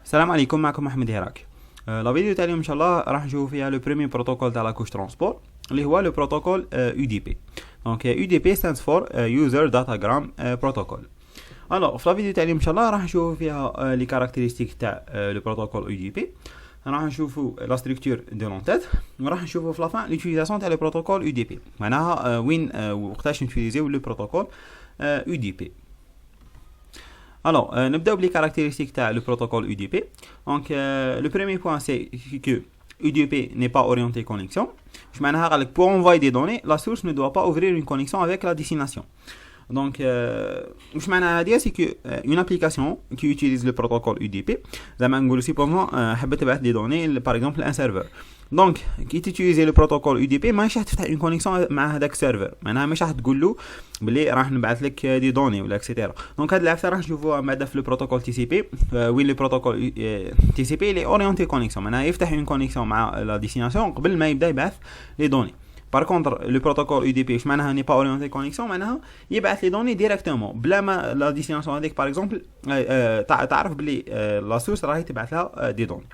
السلام عليكم معكم محمد هراك. لا فيديو تاع اليوم ان شاء الله راح نشوفوا فيها لو بريمير بروتوكول تاع لا كوش ترونسبور اللي هو لو بروتوكول يو دي بي. دونك يو دي بي stands for user datagram protocol. الوغ في لا فيديو تاع اليوم ان شاء الله راح نشوفوا فيها لي كاركتيرستيك تاع لو بروتوكول يو دي بي. راح نشوفوا لا ستركتور دو لونتيت وراح نشوفوا في لافان لوتيليزاسيون تاع لو بروتوكول يو دي بي، معناها وين وقتاش نوتيليزيو لو بروتوكول يو دي بي. Alors, نبداو بلي caractéristiques تاع le protocole UDP. Donc, le premier point c'est que UDP n'est pas orienté connexion. Je معناها قالك pour envoyer des données, la source ne doit pas ouvrir une connexion avec la destination. Donc, je معناها هادي c'est que une application qui utilise le protocole UDP, زعما نقولوا سيبوزون حبت تبعث des données par exemple un serveur. دونك كي تيتيليزي لو بروتوكول يو دي بي ماهيش راح تفتح اون كونيكسيون مع هذاك السيرفر، معناها مش راح تقول له بلي راح نبعث لك دي دوني ولا اكسيتيرا. دونك هاد العفسه راح نشوفوها بعدا في لو بروتوكول تي سي بي، وين لو بروتوكول تي سي بي لي اورينتي كونيكسيون، معناها يفتح اون كونيكسيون مع لا ديستيناسيون قبل ما يبدا يبعث لي دوني. بار كونتر لو بروتوكول يو دي بي اش معناها ني با اورينتي كونيكسيون، معناها يبعث لي دوني ديريكتومون بلا ما لا ديستيناسيون هذيك بار اكزومبل تعرف بلي لا سورس راهي تبعث لها دي دوني.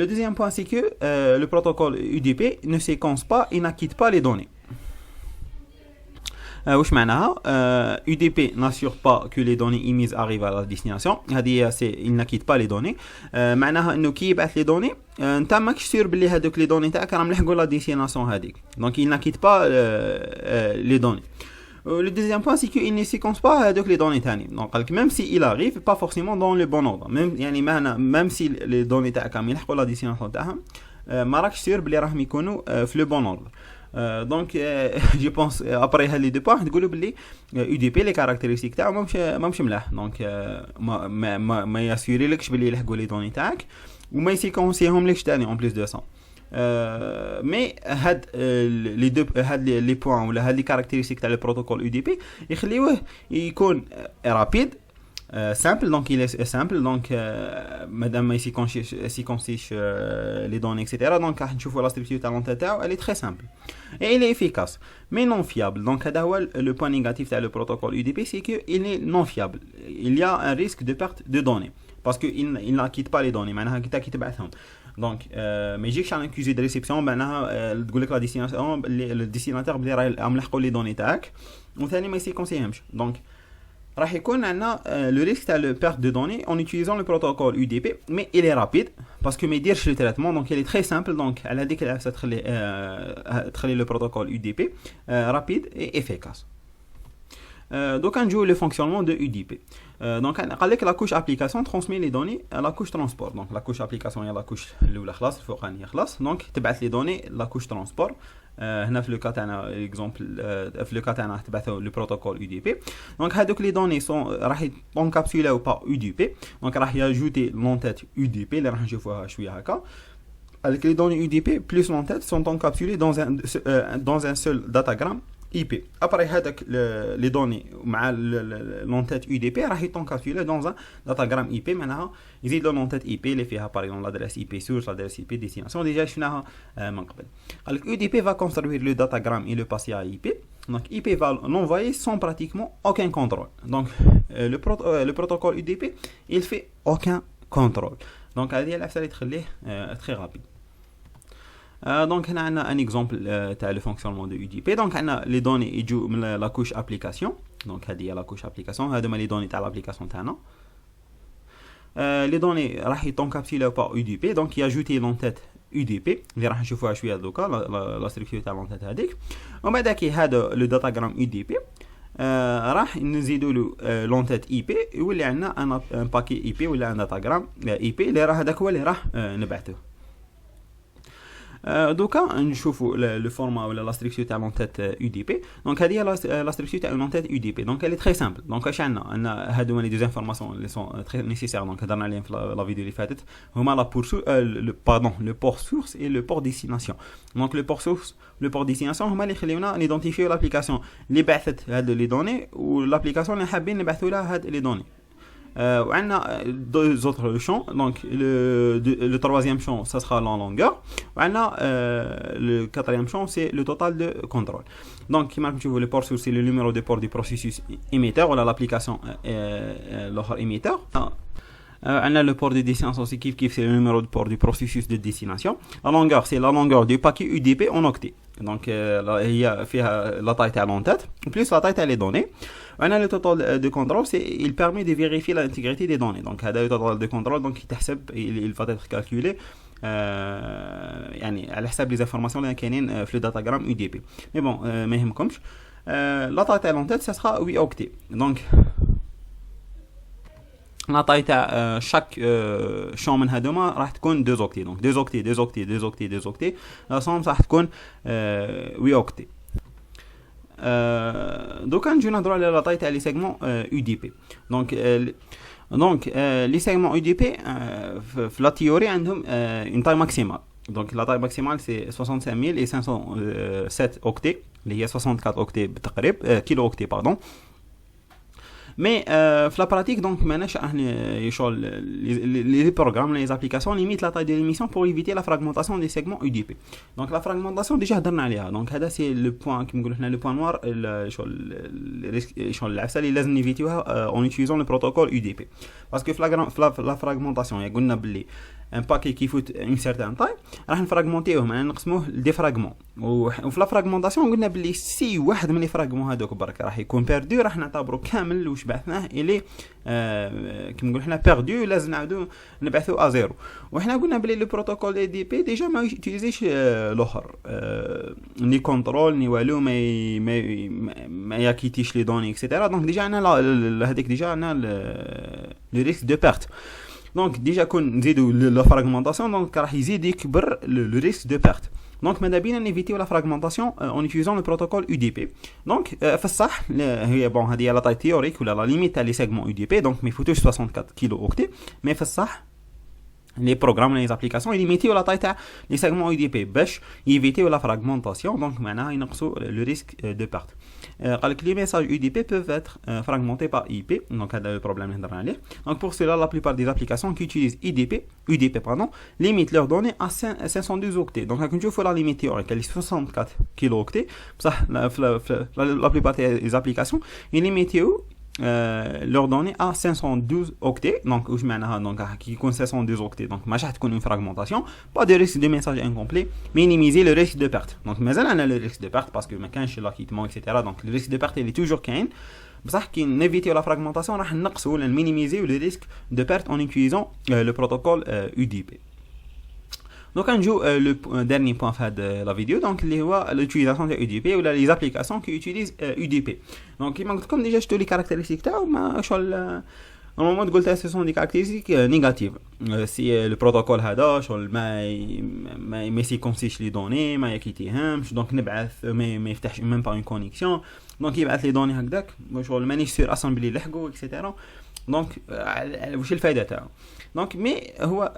Le deuxième point, c'est que le protocole UDP ne séquence pas et n'acquitte pas les données. واش معناها UDP n'assure pas que les données émises arrivent à la destination. هذه c'est il n'acquitte pas les données. معناها انه كي يبعث لي دوني انت ماكش سير بلي هذوك لي دوني تاعك راهم لحقوا لا ديستيناسيون هذيك. Donc il n'acquitte pas les données. Le deuxième point, c'est qu'il ne séquence pas donc les données تاني. Donc même si il arrive pas forcément dans le bon ordre, même يعني même si les données تاعك راهم يلحقوا لا ديستيناسيون تاعهم ما راكش سير بلي راهم يكونوا في لو بون اوردر. دونك جي بونس ابري هاد لي دو بوين تقولوا بلي يو دي بي لي كاركتيرستيك تاعو ماهمش ملاح. دونك ما ياسيوري لكش بلي يلحقوا لي دوني تاعك وما يسيكونسيهم لكش تاني اون بليس دو سون. مي هاد لي دو هاد لي بوين ولا هاد لي كاركتيرستيك تاع البروتوكول يو دي بي يخليوه يكون رابيد simple, donc il est simple, donc madame ما يسيكونسيش les données etc. donc راح نشوفوا la structure تاع l'entité تاعو elle est très simple et il est efficace mais non fiable. donc هذا هو le point négatif تاع le protocole UDP, c'est que il est non fiable. il y a un risque de perte de données parce que il n'acquitte pas les données. معناها كي تبعثهم دونك ما يجيكش على اكوزي دو ريسيبسيون، معناها تقول لك لا ديستيناسيون الديستيناتور بلي راهي ملحقوا لي دوني تاعك وثاني ما يسيكونسيهمش. دونك راح يكون عندنا لو ريسك تاع لو بيرت دو دوني اون يوتيليزون لو بروتوكول يو دي بي مي il est rapide parce que ما يديرش لو تريتمون. دونك il est très simple. دونك على هذيك العفسه تخلي لو بروتوكول يو دي بي rapide et efficace. Donc un joue le fonctionnement de UDP. Donc قال لك la couche application transmet les données à la couche transport. donc la couche application هي la couche الاولى خلاص الفوقانيه خلاص. donc تبعث لي دوني la couche transport. هنا في لو كا تاعنا اكزومبل في لو كا تاعنا تبعثوا لو بروتوكول يو دي بي. دونك هذوك لي دوني سون راح ينكابسولاو با يو دي بي. دونك راح ياجوتي لونتيت يو دي بي اللي راح نشوفوها شويه هكا. avec les données UDP plus l'entête sont encapsulées dans un seul datagramme IP. Après les données مع l'entête UDP راح يتنكابسولي dans un datagramme IP. معناها يزيد l'entête IP اللي فيها par exemple l'adresse IP source, l'adresse IP destination déjà شفناها من قبل. قالك UDP va construire le datagramme et le passer à IP. donc IP va l'envoyer sans pratiquement aucun contrôle. donc le protocole UDP il fait aucun contrôle. donc هذه العفسه اللي تخليه très rapide. donc هنا عندنا ان اكزومبل تاع لو فونكسيونمون دو يو دي بي. دونك عندنا لي دوني يجوا من لا كوش ابليكاسيون. دونك هذه هي لا كوش ابليكاسيون، هادو هما لي دوني تاع لابليكاسيون تاعنا. لي دوني راح يتنكابسيلاو با يو دي بي. دونك ياجوتي لونتيت يو دي بي اللي راح نشوفوها شويه دوكا لا ستركتور تاع لونتيت هذيك. ومن بعد كي هذا لو داتاغرام يو دي بي راح نزيدوا له لونتيت اي بي يولي عندنا ان باكي اي بي ولا ان داتاغرام اي بي اللي راه هذاك هو اللي راح نبعثوه. دوكا نشوفوا لو فورما ولا لا ستركتور تاع لونتيت يو دي بي. دونك هذه هي لا ستركتور تاع لونتيت يو دي بي. دونك elle est très simple. دونك اش عندنا هادو هما لي دو انفورماسيون اللي سون تري نيسيسير. دونك هضرنا عليهم في لا فيديو اللي فاتت. هما لا بور لو بور سورس اي لو بور ديستيناسيون. دونك لو بور سورس لو بور ديستيناسيون هما اللي يخليونا نيدونتيفيو لابليكاسيون اللي بعثت هاد لي دوني والابليكاسيون اللي حابين نبعثوا لها هاد لي دوني. On a deux autres champs. Donc le troisième champ ça sera la longueur. On a le quatrième champ c'est le total de contrôle. Donc comme tu vois le port source c'est le numéro de port du processus émetteur ou l'application l'autre émetteur. عندنا le port de destination aussi كيف c'est le numéro de port du processus de destination. La longueur c'est la longueur du paquet UDP en octets. Donc هي فيها la taille تاع l'entête plus la taille تاع les données. وعندنا le total de contrôle c'est il permet de vérifier l'intégrité des données. Donc هذا le total de contrôle donc يتحسب il va être calculé يعني على حساب les informations اللي كاينين في le datagram UDP. Mais bon ما يهمكمش. La taille تاع l'entête ça sera 8 octets. Donc la taille تاع chaque champ من هذوما راح تكون 2 octets. Donc 2 octets 2 octets 2 octets 2 octets la somme راح تكون 8 octets. دوكا نجيو نهضروا على لا taille تاع لي سيغمون UDP. Donc les segments UDP في la théorie عندهم une taille maximale. Donc la taille maximale c'est 65507 octets اللي هي 64 octets بالتقريب كيلو octets pardon. Mais في la pratique donc ماناش يشغل les programmes les applications limitent la taille de l'émission pour éviter la fragmentation des segments UDP. Donc la fragmentation déjà هضرنا عليها. Donc هذا c'est le point كيما نقولوا حنا le point noir شغل العفسه اللي لازم نيفيتيوها en utilisant le protocole UDP. Parce que la fragmentation يا قلنا باللي un paquet qui fout une certaine taille راح نفراغمونتيوه معنا نقسموه لدي فراغمون وفي لا فراغمونطاسيون قلنا باللي سي واحد من لي فراغمون هذوك برك راح يكون بيردو راح نعتبرو كامل واش بعثناه الي كيما نقولوا حنا بيردو لازم نعاودو نبعثو ا زيرو وحنا قلنا باللي لو بروتوكول اي دي بي ديجا ما يوتيليزيش الاخر ني كونترول ني والو ما ياكيتيش لي دوني اكسيتيرا دونك ديجا عندنا هذيك ديجا عندنا لو ريسك دو بيرت. Donc déjà qu'on نزيدو la fragmentation donc راح يزيد يكبر le risque de perte. Donc ماذا بينا نيفيتيو la fragmentation en utilisant le protocole UDP. Donc في الصح هي bon هذه لا taille théorique ولا la limite تاع les segments UDP donc ما يفوتوش 64 كيلو اوكتي mais في الصح les programmes les applications يليميتيو لا taille تاع les segments UDP باش يفيتيو la fragmentation donc معناها ينقصوا le risque de perte. قال لك les messages UDP peuvent être fragmentés par IP donc هذا le problème اللي هضرنا عليه. Donc pour cela la plupart des applications qui utilisent UDP pardon limitent leurs données à 512 octets. Donc راك نشوفوا la limite théorique elle est 64 كيلو octets بصح la plupart des applications يليميتيو leurs données à 512 octets. Donc واش معناها donc كي يكون 512 octets donc ماشي راح تكون une fragmentation pas de risque de message incomplet minimiser le risque de perte. Donc مازال عندنا le risque de perte parce que ما كانش l'acquittement etc. donc le risque de perte il est toujours كاين بصح كي نيفيتيو la fragmentation راح نقصوا ولا minimiser le risque de perte en utilisant le protocole UDP. Donc un jour le dernier point fait de la vidéo donc l'utilisation de UDP ou les applications qui utilisent UDP. Donc comme déjà je te les caractéristiques تاعو ما شغل normalement قلت ce sont des caractéristiques négatives. Si le protocole هذا شغل ما يسيكونسيش لي دوني ما يكيتيهمش donc نبعث ما يفتحش même pas une connexion donc يبعث لي دوني هكذاك شغل مانيش سير اصلا بلي لحقوا etc. Donc واش الفائده تاعو donc mais هو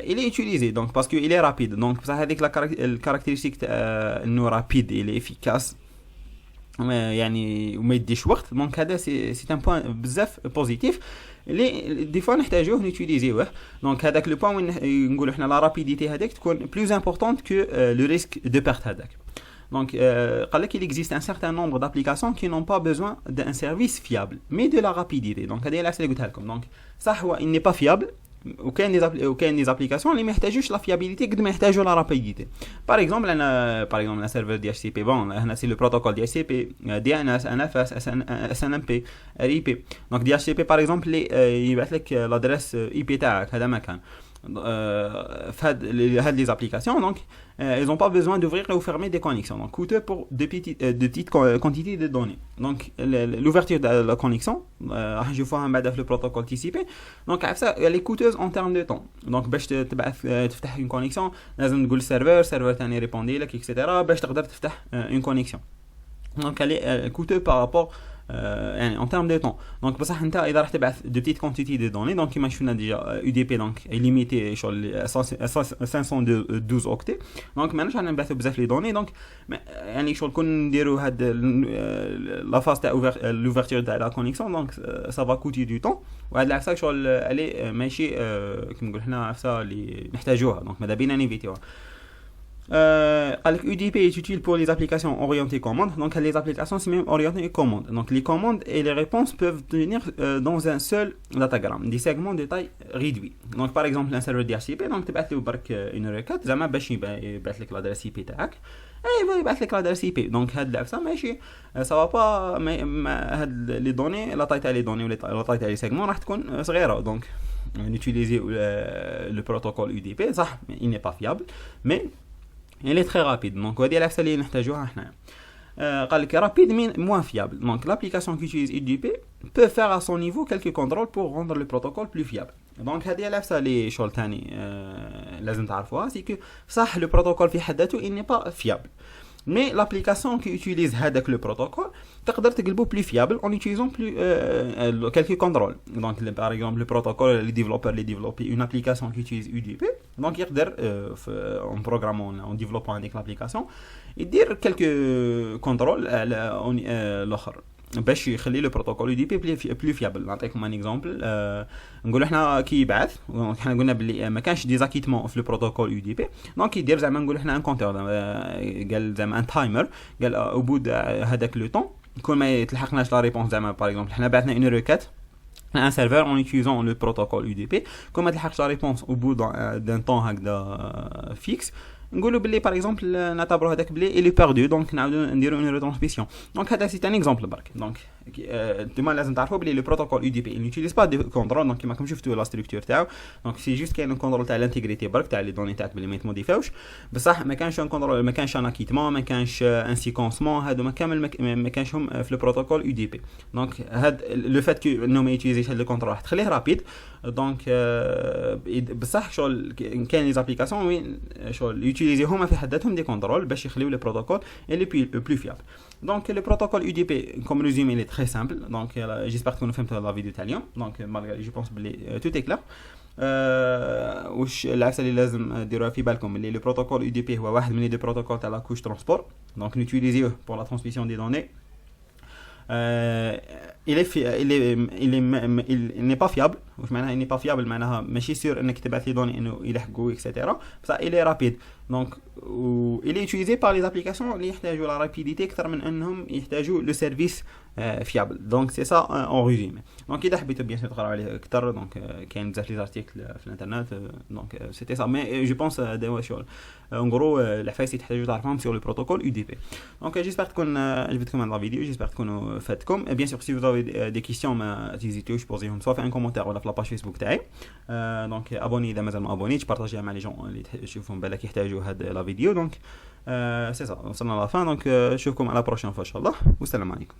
il est utilisé donc parce que il est rapide donc بصح هذيك الكاركتيرستيك انه rapide il est efficace يعني وما يديش وقت donc هذا سي ان بوين بزاف بوزيتيف اللي دي فوا نحتاجوه نوتيليزيوه. دونك هذاك لو بوين وين نقولوا حنا لا رابيديتي هذاك تكون بلوز امبورطونت كو لو ريسك دو بيرت هذاك. Donc, il existe un certain nombre d'applications qui n'ont pas besoin d'un service fiable, mais de la rapidité. Donc, ça, il n'est pas fiable. وكاين des applications اللي ما يحتاجوش لا فيابيليتي قد ما يحتاجوا لا رابيديتي. باغ اكزومبل انا سيرفر دي اتش سي بي بون هنا سي لو بروتوكول دي اتش سي بي دي ان اس ان اف اس اس ان ام بي ار اي بي. دونك دي اتش سي بي باغ اكزومبل يبعث لك لادريس اي بي تاعك هذا مكان هاد les applications donc ils n'ont pas besoin d'ouvrir et de fermer des connexions donc coûteux pour de petites quantités de données. Donc l'ouverture de la connexion je vois un بعد في le protocole TCP donc ça elle est coûteuse en termes de temps. Donc باش تفتح une connexion لازم تقول serveur ثاني ريبوندي لك etc. باش تقدر تفتح une connexion. Donc elle est coûteuse par rapport يعني en termes de temps. Donc بصح انت اذا راح تبعث de petites quantités de données donc كما شفنا ديجا UDP donc est limité شغل 512 octets donc ماناش راح نبعثوا بزاف لي دوني donc يعني شغل كون نديروا هاد لا فاز تاع l'ouverture تاع لا connexion donc ça va coûter du temps وهاد العفسه شغل الي ماشي كيما نقول حنا عفسه اللي نحتاجوها donc ماذا بينا نيفيتيوها. Avec UDP est utile pour les applications orientées commandes. Donc les applications c'est même orientées commandes. Donc les commandes et les réponses peuvent venir dans un seul datagramme, des segments de taille réduite. Donc par exemple un serveur DHCP, donc tu vas برك une requête زعما باش يبعث لك l'adresse IP تاعك. اي يبعث لك l'adresse IP. Donc هاد العفسه ماشي ça va pas هاد les données la taille تاع les données ولا la taille تاع les segments راح تكون صغيره. Donc utiliser le protocole UDP صح il n'est pas fiable mais il est très rapide. Donc هذه العفسه اللي نحتاجوها احنا. قال لك rapide mais moins fiable. Donc l'application qui utilise UDP peut faire à son niveau quelques contrôles pour rendre le protocole plus fiable. Donc هذه العفسه اللي شغل ثاني لازم تعرفوها سي كو صح le protocole في حد ذاته il n'est pas fiable. Mais l'application qui utilise هذاك le protocole تقدر تقلبه plus fiable en utilisant plus quelques contrôles. Donc par exemple le protocole les développent une application qui utilise UDP. Donc يقدر en programmant en développant avec l'application يدير quelques contrôles l'autre باش يخلي لو بروتوكول دي بلو فيابل. نعطيكم ان اكزامبل. نقولوا احنا كي يبعث احنا قلنا بلي ما كانش ديزاكيتمون في لو بروتوكول يو دي بي دونك يدير زعما نقولوا احنا ان كونتور قال زعما ان تايمر قال او بود هذاك لو طون كل ما يتلحقناش لا ريبونس زعما باغ اكزومبل احنا بعثنا اون ريكات un serveur en utilisant le protocole UDP comme ما تلحقش la réponse au bout d'un temps هكذا fixe نقولوا باللي باغ اكزومبل نعتبروا هذاك باللي il est perdu دونك نعاودوا نديروا اون ريترانسميسيون. دونك هذا سي ان اكزامبل برك. دونك انتما لازم تعرفوا باللي لو بروتوكول يو دي بي نيوتيليز با دي كونترول. دونك كيما راكم شفتوا لا ستركتور تاعو دونك سي جوست كاين كونترول تاع الانتيغريتي برك تاع لي دوني تاعك باللي ما يتموديفاوش بصح ما كانش ان كونترول ما كانش ان اكيتمون ما كانش ان سيكونسمون هادو ما كامل ما كانشهم في لو بروتوكول يو دي بي. دونك هاد لو فات كو انه ما يوتيليزيش هاد لو كونترول راح تخليه رابيد. دونك بصح شغل كاين لي زابليكاسيون وين شغل يوتيليزي هما في حد ذاتهم دي كونترول باش يخليو لي بروتوكول اللي بلو فيابل. دونك لو بروتوكول يو دي بي كوم ريزومي لي تري سامبل. دونك جيسبر تكونوا فهمتوا لا فيديو تاع اليوم. دونك مالغري جو بونس بلي تو تي كلير. واش العفسه اللي لازم ديروها في بالكم اللي لو بروتوكول يو دي بي هو واحد من لي بروتوكول تاع لا كوش ترونسبور. دونك نوتيليزيوه بور لا ترانسميسيون دي دوني. il n'est pas fiable. واش معناها il n'est pas fiable معناها ماشي سير انك تبعث لي دوني انه يلحقوا اكسيتيرا بصح il est rapide. دونك il est utilisé par les applications اللي يحتاجوا لا رابيديتي اكثر من انهم يحتاجوا لو سيرفيس فيابل. دونك سي سا اون ريزومي. دونك اذا حبيتوا بيان سور تقراو عليه اكثر دونك كاين بزاف لي زارتيكل في الانترنت. دونك سيتي سا مي جو بونس دوا شغل اون غرو العفايس اللي تحتاجوا تعرفهم سور لو بروتوكول يو دي بي. دونك جيسبر تكون عجبتكم هذا الفيديو. جيسبر تكونوا فاتكم. بيان سور سي vous avez des questions ما تيزيتوش بوزيهم سواء في ان كومونتير ولا في لاباج فيسبوك تاعي. دونك ابوني اذا مازال ما ابونيتش بارطاجيها مع لي جون اللي تشوفهم بالك يحتاجوا هاد لا فيديو. دونك سي سا وصلنا لا فان. دونك نشوفكم على بروشين ان شاء الله والسلام عليكم.